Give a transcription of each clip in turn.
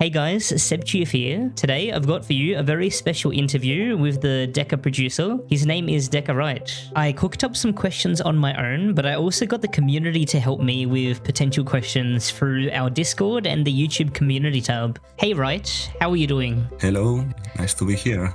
Hey guys, sebchoof here. Today I've got for you a very special interview with the Deca Producer. His name is Deca Right. I cooked up some questions on my own, but I also got the community to help me with potential questions through our Discord and the YouTube community tab. Hey Right, how are you doing? Hello, nice to be here.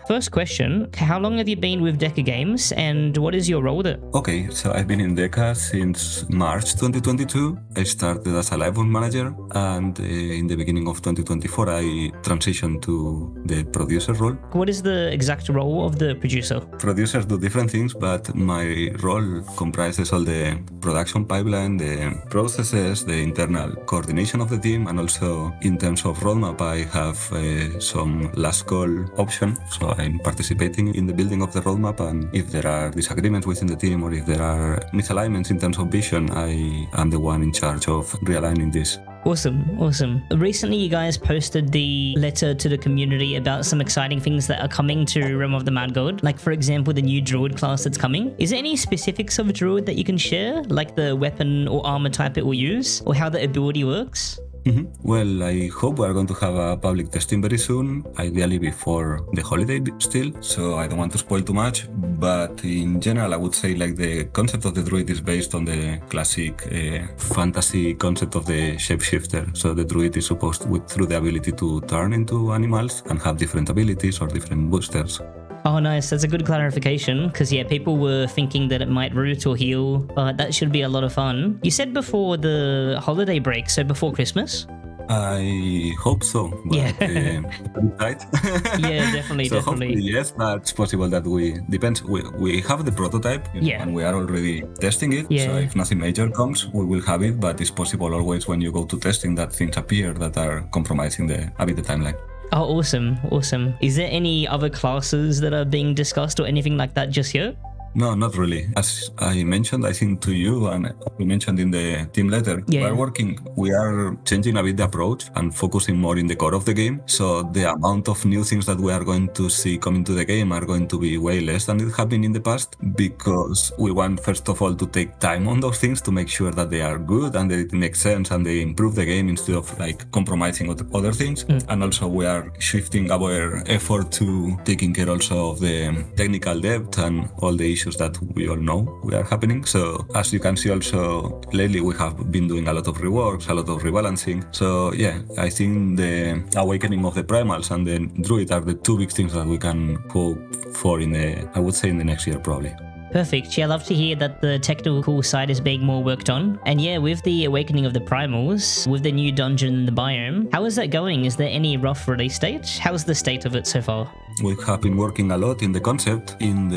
First question, how long have you been with Deca Games and what is your role there? Okay, so I've been in Deca since March 2022. I started as a live room manager and in the beginning of 2024 I transitioned to the producer role. What is the exact role of the producer? Producers do different things, but my role comprises all the production pipeline, the processes, the internal coordination of the team, and also in terms of roadmap I have some last call option. So I'm participating in the building of the roadmap, and if there are disagreements within the team or if there are misalignments in terms of vision, I am the one in charge of realigning this. Awesome. Recently you guys posted the letter to the community about some exciting things that are coming to Realm of the Mad God, like for example the new druid class that's coming. Is there any specifics of a druid that you can share, like the weapon or armor type it will use, or how the ability works? Well, I hope we are going to have a public testing very soon, ideally before the holiday still, so I don't want to spoil too much, but in general I would say like the concept of the druid is based on the classic fantasy concept of the shapeshifter. So the druid is supposed through the ability to turn into animals and have different abilities or different boosters. Oh nice, that's a good clarification, because yeah, people were thinking that it might root or heal, but that should be a lot of fun. You said before the holiday break, so before Christmas? I hope so. But, yeah. Right? Yeah, definitely. Hopefully yes, but it's possible that depends. We have the prototype, and we are already testing it. Yeah. So if nothing major comes, we will have it. But it's possible always when you go to testing that things appear that are compromising a bit the timeline. Oh, awesome. Is there any other classes that are being discussed or anything like that just yet? No, not really. As I mentioned, I think to you, and we mentioned in the team letter, we are changing a bit the approach and focusing more in the core of the game. So the amount of new things that we are going to see coming to the game are going to be way less than it has been in the past, because we want, first of all, to take time on those things to make sure that they are good and that it makes sense and they improve the game instead of like compromising with other things. And also we are shifting our effort to taking care also of the technical depth and all the issues that we all know we are happening. So as you can see also lately we have been doing a lot of reworks, a lot of rebalancing. So yeah, I think the awakening of the primals and the druid are the two big things that we can hope for in the next year probably. Perfect. Yeah, I love to hear that the technical side is being more worked on. And yeah, with the awakening of the primals, with the new dungeon and the biome, how is that going? Is there any rough release date? How's the state of it so far? We have been working a lot in the concept, in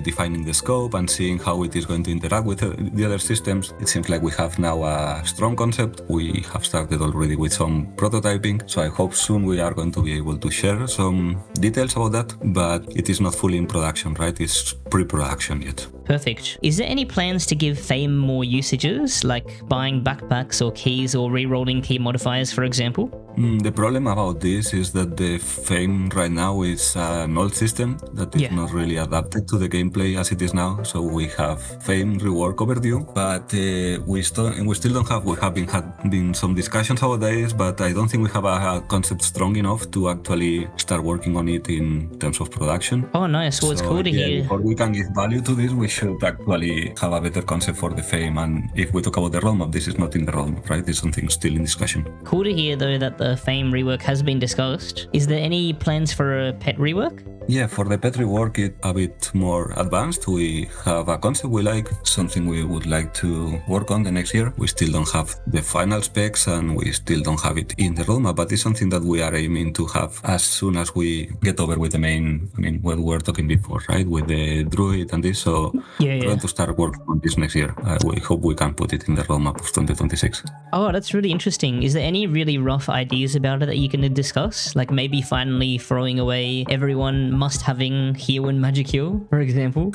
defining the scope and seeing how it is going to interact with the other systems. It seems like we have now a strong concept. We have started already with some prototyping, so I hope soon we are going to be able to share some details about that, but it is not fully in production, right? It's pre-production yet. Perfect. Is there any plans to give Fame more usages, like buying backpacks or keys or re-rolling key modifiers, for example? The problem about this is that the Fame right now is an old system that is not really adapted to the gameplay as it is now. So we have Fame rework overdue, but we still don't have. We have been some discussions about this, but I don't think we have a concept strong enough to actually start working on it in terms of production. Oh, nice. Well, it's cool to hear. Before we can give value to this, we should actually have a better concept for the Fame. And if we talk about the roadmap, this is not in the roadmap, right? It's something still in discussion. Cool to hear though that the Fame rework has been discussed. Is there any plans for a pet rework? Yeah, for the pet rework, it's a bit more advanced. We have a concept we like, something we would like to work on the next year. We still don't have the final specs and we still don't have it in the roadmap, but it's something that we are aiming to have as soon as we get over with the main, what we were talking before, right? With the druid and this. So we're going to start working on this next year. We hope we can put it in the roadmap of 2026. Oh, that's really interesting. Is there any really rough ideas about it that you can discuss? Like maybe finally throwing away everyone must having heal and magic heal, for example?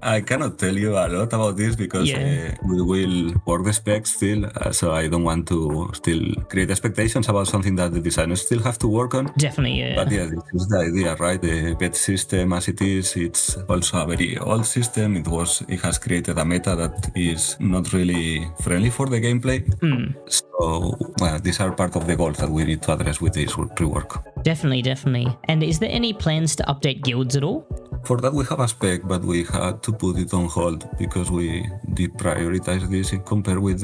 I cannot tell you a lot about this because we will work the specs still, so I don't want to still create expectations about something that the designers still have to work on. Definitely, yeah. But yeah, this is the idea, right? The pet system as it is, it's also a very old system. It has created a meta that is not really friendly for the gameplay. So, well, these are part of the goals that we need to address with this rework. Definitely. And is there any plans to update guilds at all? For that we have a spec, but we had to put it on hold because we deprioritize this compared with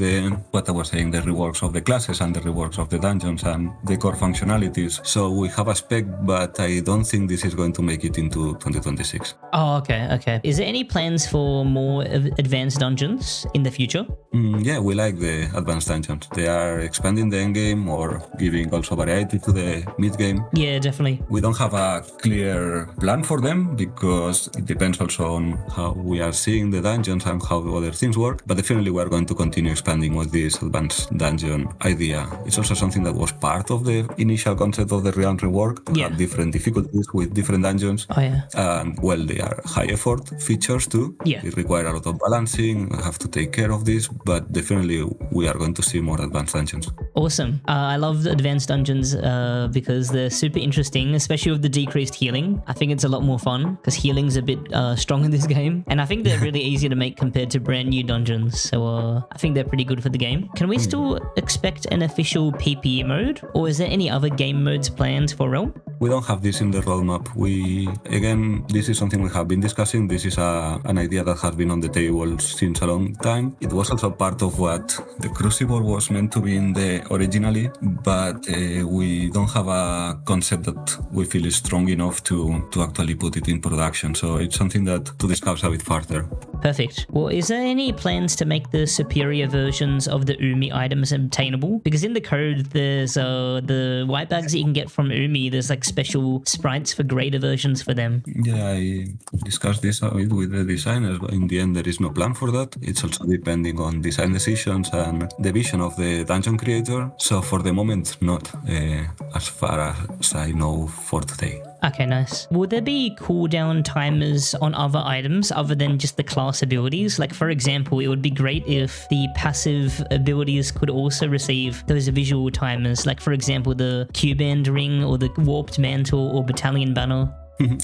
what I was saying, the reworks of the classes and the reworks of the dungeons and the core functionalities. So we have a spec, but I don't think this is going to make it into 2026. Oh, okay. Is there any plans for more advanced dungeons in the future? Yeah, we like the advanced dungeons. They are expanding the endgame or giving also variety to the mid-game. Yeah, definitely. We don't have a clear plan for them because it depends also on how we are seeing the dungeons and how other things work. But definitely we are going to continue expanding with this advanced dungeon idea. It's also something that was part of the initial concept of the Realm rework to have different difficulties with different dungeons. Oh, yeah. And well, they are high effort features too. Yeah. It requires a lot of balancing. We have to take care of this, but definitely we are going to see more advanced dungeons. Awesome. I love the advanced dungeons because they're super interesting, especially with the decreased healing. I think it's a lot more fun because healing's a bit strong in this game. And I think they're really easy to make compared to brand new dungeons. So I think they're pretty good for the game. Can we still expect an official PvE mode? Or is there any other game modes planned for Realm? We don't have this in the roadmap. This is something we have been discussing. This is an idea that has been on the table since a long time. It was also part of what the Crucible was meant to be in the originally, but we don't have a concept that we feel is strong enough to actually put it in production. So it's something that to discuss a bit further. Perfect. Well, is there any plans to make the superior versions of the Umi items obtainable? Because in the code, there's the white bags that you can get from Umi. There's like special sprites for greater versions for them. Yeah, I discussed this a bit with the designers, but in the end, there is no plan for that. It's also depending on design decisions and the vision of the dungeon creator. So for the moment, not as far as I know for today. Okay, nice. Will there be cooldown timers on other items other than just the class abilities? Like, for example, it would be great if the passive abilities could also receive those visual timers. Like, for example, the Q-band ring or the warped mantle or battalion banner.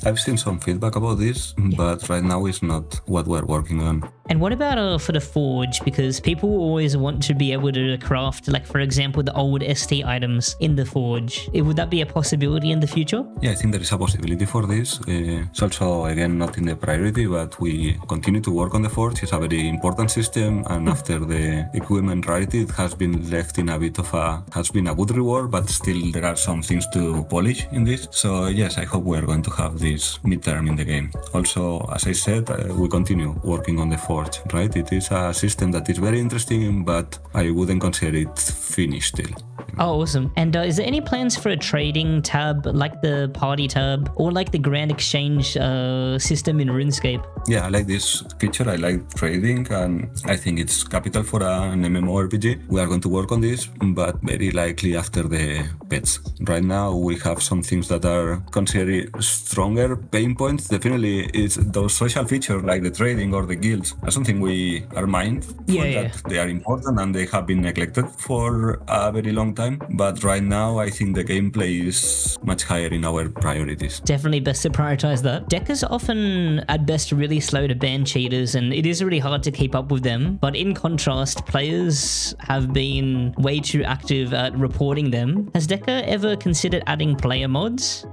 I've seen some feedback about this, but right now it's not what we're working on. And what about for the Forge? Because people always want to be able to craft, like, for example, the old ST items in the Forge. Would that be a possibility in the future? Yeah, I think there is a possibility for this. It's also, again, not in the priority, but we continue to work on the Forge. It's a very important system, and after the equipment rarity, it has been left in a bit of has been a good reward, but still there are some things to polish in this. So yes, I hope we're going to have this midterm in the game. Also, as I said, we continue working on the Forge, right? It is a system that is very interesting, but I wouldn't consider it finished still. Oh, awesome. And is there any plans for a trading tab, like the party tab, or like the grand exchange system in RuneScape? Yeah, I like this feature. I like trading, and I think it's capital for an MMORPG. We are going to work on this, but very likely after the pets. Right now, we have some things that are considered stronger pain points. Definitely, it's those social features like the trading or the guilds are something we are mindful that they are important and they have been neglected for a very long time. But right now, I think the gameplay is much higher in our priorities. Definitely best to prioritize that. Deca's often, at best, really slow to ban cheaters, and it is really hard to keep up with them. But in contrast, players have been way too active at reporting them. Has Deca ever considered adding player mods?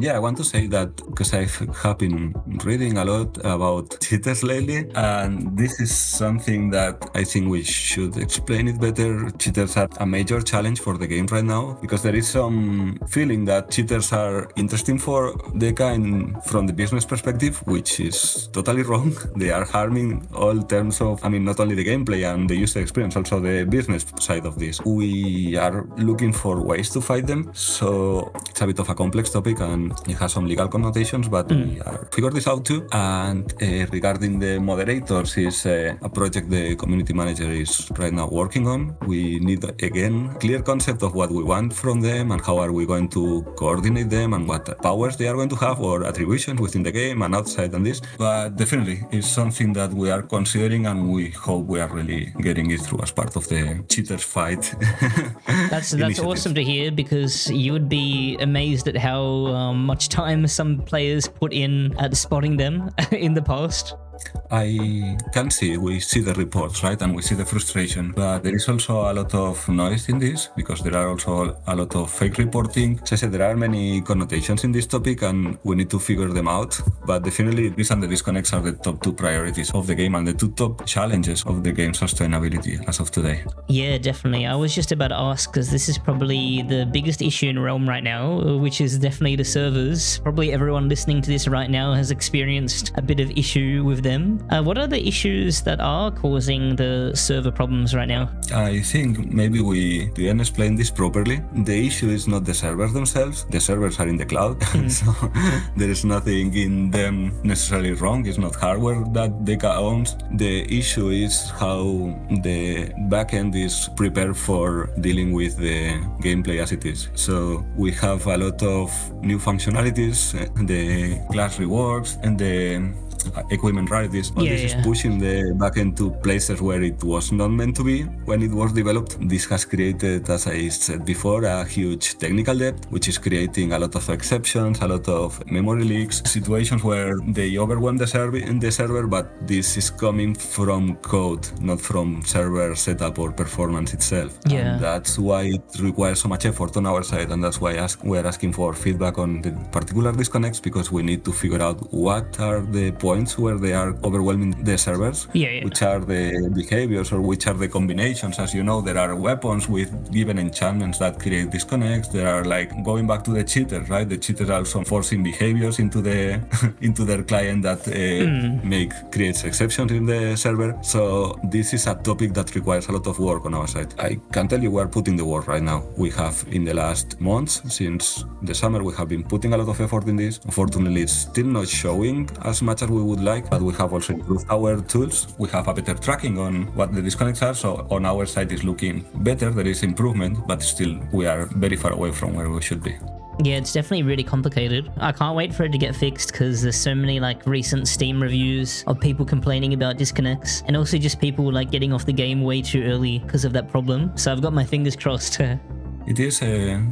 Yeah, I want to say that because I have been reading a lot about cheaters lately, and this is something that I think we should explain it better. Cheaters are a major challenge for the game right now, because there is some feeling that cheaters are interesting for Deca from the business perspective, which is totally wrong. They are harming all terms of, not only the gameplay and the user experience, also the business side of this. We are looking for ways to fight them, so it's a bit of a complex topic and it has some legal connotations, but we are figuring this out too. And regarding the moderators, is a project the community manager is right now working on. We need, again, clear concept concept of what we want from them and how are we going to coordinate them and what powers they are going to have or attributions within the game and outside and this. But definitely it's something that we are considering and we hope we are really getting it through as part of the cheaters fight. That's awesome to hear, because you would be amazed at how much time some players put in at spotting them in the past. We see the reports, right? And we see the frustration, but there is also a lot of noise in this because there are also a lot of fake reporting. As I said, there are many connotations in this topic and we need to figure them out, but definitely this and the disconnects are the top two priorities of the game and the two top challenges of the game's sustainability as of today. Yeah, definitely. I was just about to ask, because this is probably the biggest issue in Realm right now, which is definitely the servers. Probably everyone listening to this right now has experienced a bit of issue with them. What are the issues that are causing the server problems right now? I think maybe we didn't explain this properly. The issue is not the servers themselves. The servers are in the cloud, so there is nothing in them necessarily wrong. It's not hardware that Deca owns. The issue is how the backend is prepared for dealing with the gameplay as it is. So we have a lot of new functionalities, the class reworks and the equipment rarities. All this is pushing the backend to places where it was not meant to be when it was developed. This has created, as I said before, a huge technical debt, which is creating a lot of exceptions, a lot of memory leaks, situations where they overwhelm the server, but this is coming from code, not from server setup or performance itself. Yeah. And that's why it requires so much effort on our side, and that's why we're asking for feedback on the particular disconnects, because we need to figure out what are the points where they are overwhelming the servers, which are the behaviors or which are the combinations. As you know, there are weapons with given enchantments that create disconnects. There are, like, going back to the cheaters, right? The cheaters are also forcing behaviors into their client that creates exceptions in the server. So this is a topic that requires a lot of work on our side. I can tell you we're putting the work right now. We have, in the last months, since the summer, we have been putting a lot of effort in this. Unfortunately, it's still not showing as much as we would like, but we have also improved our tools. We have a better tracking on what the disconnects are, so on our side is looking better. There is improvement, but still we are very far away from where we should be. Yeah, it's definitely really complicated. I can't wait for it to get fixed, because there's so many recent Steam reviews of people complaining about disconnects, and also just people getting off the game way too early because of that problem. So I've got my fingers crossed. It is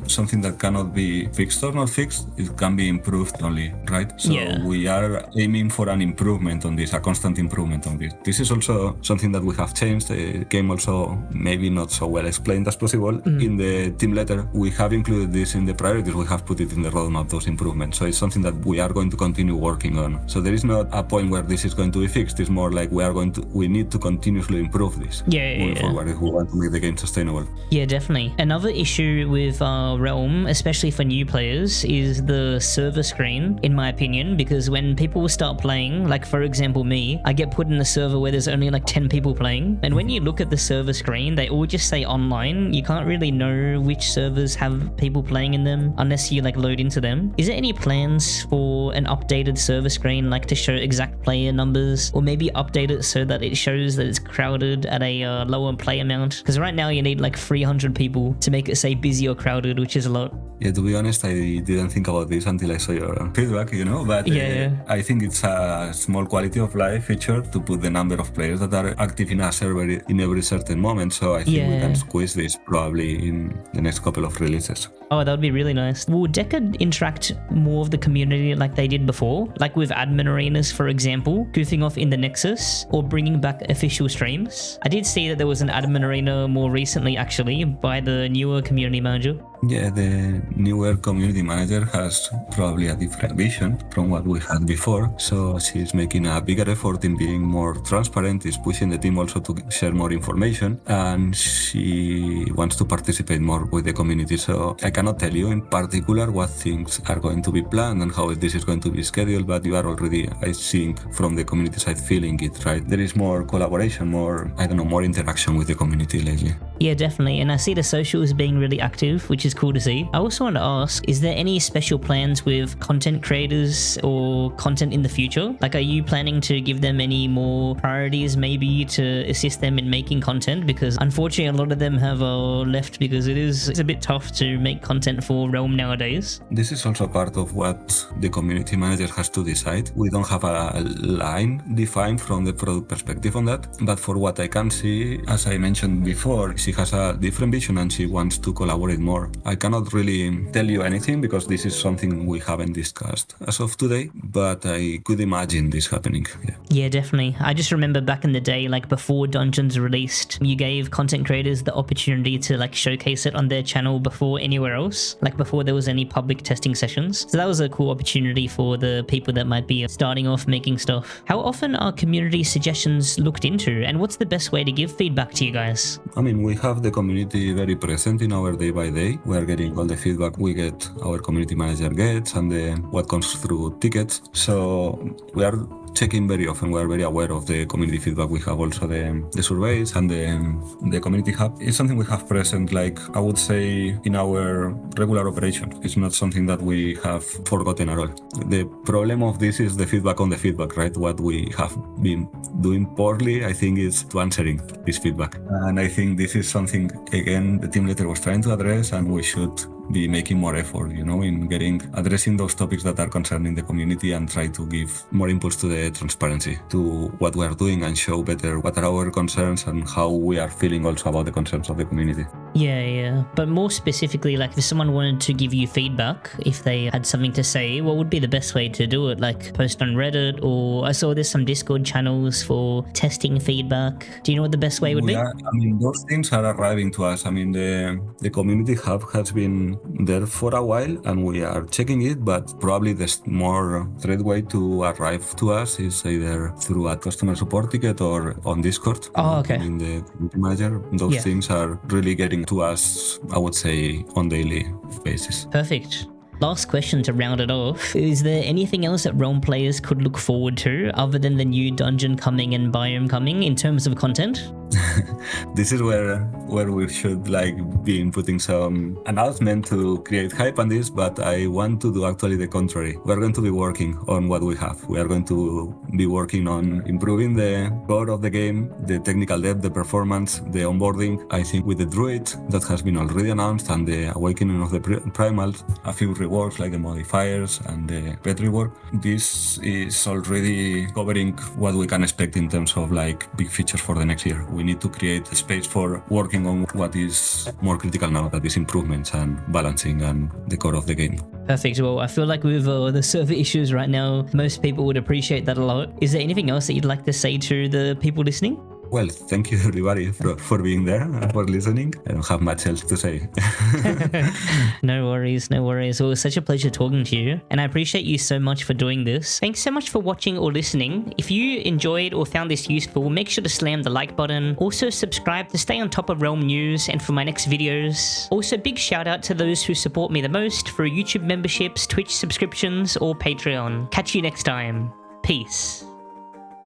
something that cannot be fixed or not fixed. It can be improved only, right? So we are aiming for an improvement on this, a constant improvement on this. This is also something that we have changed. The game also maybe not so well explained as possible. In the team letter, we have included this in the priorities. We have put it in the roadmap, those improvements. So it's something that we are going to continue working on. So there is not a point where this is going to be fixed. It's more like we need to continuously improve this moving forward if we want to make the game sustainable. Yeah, definitely. Another issue with Realm, especially for new players, is the server screen, in my opinion, because when people start playing, like for example me, I get put in a server where there's only 10 people playing, and when you look at the server screen, they all just say online. You can't really know which servers have people playing in them unless you load into them. Is there any plans for an updated server screen, to show exact player numbers, or maybe update it so that it shows that it's crowded at a lower play amount? Because right now you need 300 people to make it say busy or crowded, which is a lot. Yeah, to be honest, I didn't think about this until I saw your feedback, but I think it's a small quality of life feature to put the number of players that are active in a server in every certain moment. So I think we can squeeze this probably in the next couple of releases. Oh, that would be really nice. Will Deca interact more with the community like they did before? Like with admin arenas, for example, goofing off in the Nexus, or bringing back official streams? I did see that there was an admin arena more recently, actually, by the newer community manager. Yeah, the newer community manager has probably a different vision from what we had before. So she's making a bigger effort in being more transparent, is pushing the team also to share more information, and she wants to participate more with the community. So I cannot tell you in particular what things are going to be planned and how this is going to be scheduled, but you are already, I think, from the community side feeling it, right? There is more collaboration, more interaction with the community lately. Yeah, definitely. And I see the socials being really active, which is cool to see. I also want to ask, is there any special plans with content creators or content in the future? Like, are you planning to give them any more priorities maybe to assist them in making content? Because unfortunately, a lot of them have left because it's a bit tough to make content for Realm nowadays. This is also part of what the community manager has to decide. We don't have a line defined from the product perspective on that, but for what I can see, as I mentioned before, she has a different vision and she wants to collaborate more. I cannot really tell you anything because this is something we haven't discussed as of today, but I could imagine this happening. Yeah, definitely. I just remember back in the day, like before Dungeons released, you gave content creators the opportunity to like showcase it on their channel before anywhere else, like before there was any public testing sessions. So that was a cool opportunity for the people that might be starting off making stuff. How often are community suggestions looked into, and what's the best way to give feedback to you guys? I mean, we have the community very present in our day by day. We are getting all the feedback we get, our community manager gets, and what comes through tickets. So we are checking very often. We are very aware of the community feedback. We have also the surveys and the community hub. It's something we have present, like I would say, in our regular operation. It's not something that we have forgotten at all. The problem of this is the feedback on the feedback, right? What we have been doing poorly, I think, is to answering this feedback. And I think this is something, again, the team leader was trying to address, and we should be making more effort, in addressing those topics that are concerning the community and try to give more impulse to the transparency to what we are doing and show better what are our concerns and how we are feeling also about the concerns of the community. Yeah. But more specifically, like if someone wanted to give you feedback, if they had something to say, what would be the best way to do it? Like post on Reddit, or I saw there's some Discord channels for testing feedback. Do you know what the best way would be? Those things are arriving to us. The community hub has been there for a while and we are checking it, but probably the more straight way to arrive to us is either through a customer support ticket or on Discord. Oh, okay. The community manager, those things are really getting to us, I would say, on daily basis. Perfect. Last question to round it off. Is there anything else that Realm players could look forward to other than the new dungeon coming and biome coming in terms of content? This is where we should be inputting some announcement to create hype on this, but I want to do actually the contrary. We're going to be working on what we have. We are going to be working on improving the core of the game, the technical depth, the performance, the onboarding. I think with the druid that has been already announced and the awakening of the primals, a few reworks like the modifiers and the pet rework, this is already covering what we can expect in terms of big features for the next year. We need to create a space for working on what is more critical now, that is improvements and balancing and the core of the game. Perfect. Well, I feel like with the server issues right now, most people would appreciate that a lot. Is there anything else that you'd like to say to the people listening? Well, thank you everybody for being there and for listening. I don't have much else to say. No worries. Well, it was such a pleasure talking to you, and I appreciate you so much for doing this. Thanks so much for watching or listening. If you enjoyed or found this useful, make sure to slam the like button. Also subscribe to stay on top of Realm news and for my next videos. Also, big shout out to those who support me the most through YouTube memberships, Twitch subscriptions, or Patreon. Catch you next time. Peace.